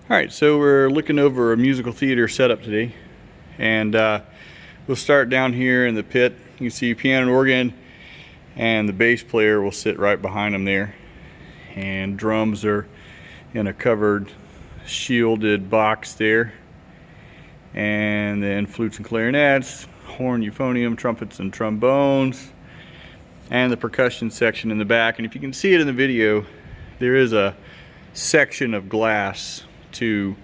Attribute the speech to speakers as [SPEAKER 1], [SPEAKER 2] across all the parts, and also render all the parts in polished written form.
[SPEAKER 1] Alright, so we're looking over a musical theater setup today, and we'll start down here in the pit. You can see piano and organ, and the bass player will sit right behind them there, and drums are in a covered shielded box there, and then flutes and clarinets, horn, euphonium, trumpets and trombones, and the percussion section in the back. And if you can see it in the video, there is a section of glass to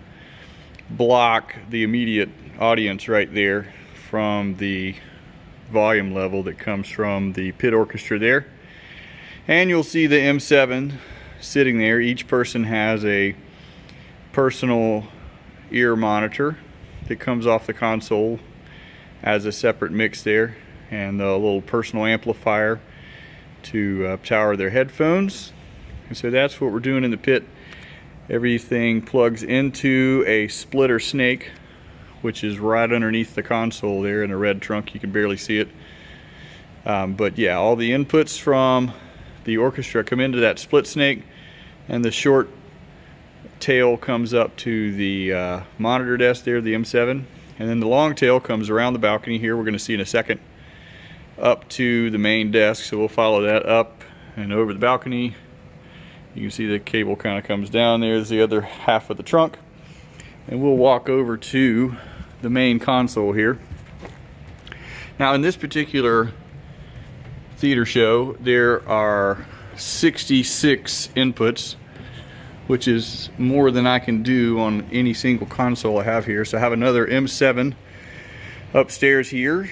[SPEAKER 1] block the immediate audience right there from the volume level that comes from the pit orchestra there. And you'll see the M7 sitting there. Each person has a personal ear monitor that comes off the console as a separate mix there, and the little personal amplifier to power their headphones. And so that's what we're doing in the pit. Everything plugs into a splitter snake, which is right underneath the console there in a red trunk. You can barely see it. But yeah, all the inputs from the orchestra come into that split snake, and the short tail comes up to the monitor desk there, the M7. And then the long tail comes around the balcony here, we're going to see in a second, up to the main desk. So we'll follow that up and over the balcony. You can see the cable kind of comes down there. There's the other half of the trunk. And we'll walk over to the main console here. Now in this particular theater show, there are 66 inputs, which is more than I can do on any single console I have here. So I have another M7 upstairs here,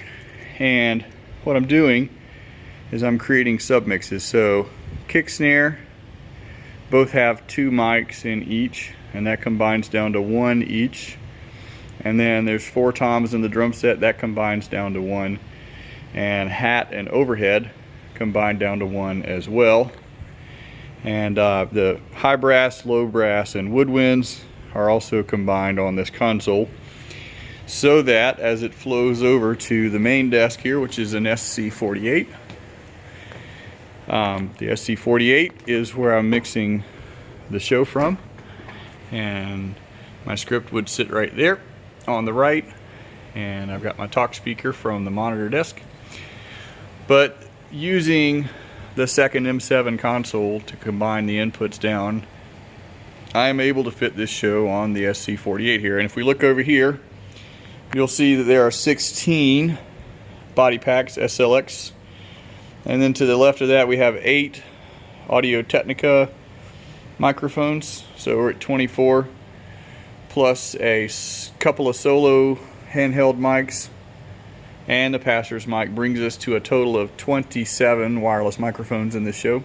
[SPEAKER 1] and what I'm doing is I'm creating submixes. So kick, snare, both have 2 mics in each, and that combines down to 1 each. And then there's 4 toms in the drum set, that combines down to 1. And hat and overhead combine down to 1 as well. And the high brass, low brass, and woodwinds are also combined on this console, so that as it flows over to the main desk here, which is an SC48, the SC48 is where I'm mixing the show from, and my script would sit right there on the right, and I've got my talk speaker from the monitor desk. But using the second M7 console to combine the inputs down, I am able to fit this show on the SC48 here. And if we look over here, you'll see that there are 16 body packs, SLX. And then to the left of that we have 8 Audio-Technica microphones, so we're at 24, plus a couple of solo handheld mics, and the pastor's mic brings us to a total of 27 wireless microphones in this show.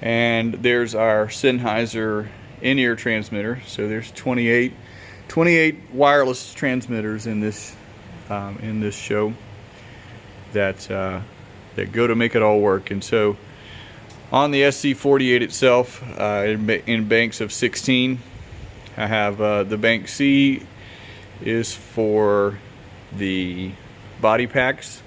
[SPEAKER 1] And there's our Sennheiser in-ear transmitter, so there's 28 wireless transmitters in this show that go to make it all work. And so on the SC48 itself, in banks of 16, I have the bank C is for the body packs,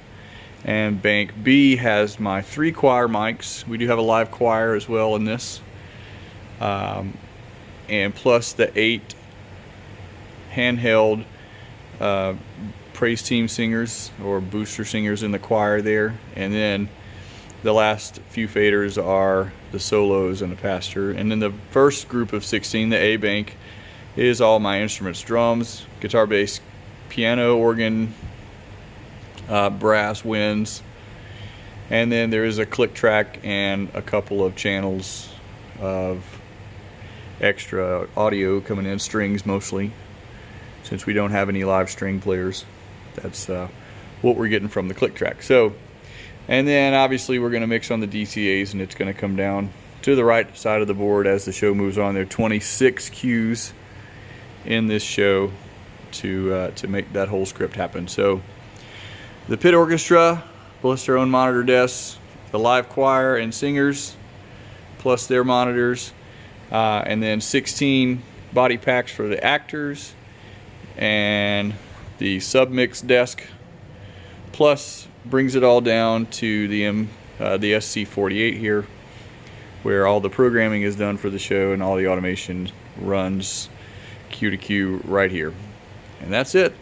[SPEAKER 1] and bank B has my 3 choir mics. We do have a live choir as well in this, and plus the 8 handheld praise team singers or booster singers in the choir there. And then the last few faders are the solos and the pastor. And then the first group of 16, the A bank, is all my instruments: drums, guitar, bass, piano, organ, brass, winds, and then there is a click track and a couple of channels of extra audio coming in, strings mostly, since we don't have any live string players. That's what we're getting from the click track. So, and then obviously we're going to mix on the DCAs, and it's going to come down to the right side of the board as the show moves on. There are 26 cues in this show to make that whole script happen. So the pit orchestra, plus their own monitor desks, the live choir and singers, plus their monitors, and then 16 body packs for the actors, and the submix desk, plus brings it all down to the SC48 here, where all the programming is done for the show and all the automation runs cue to cue right here. And that's it.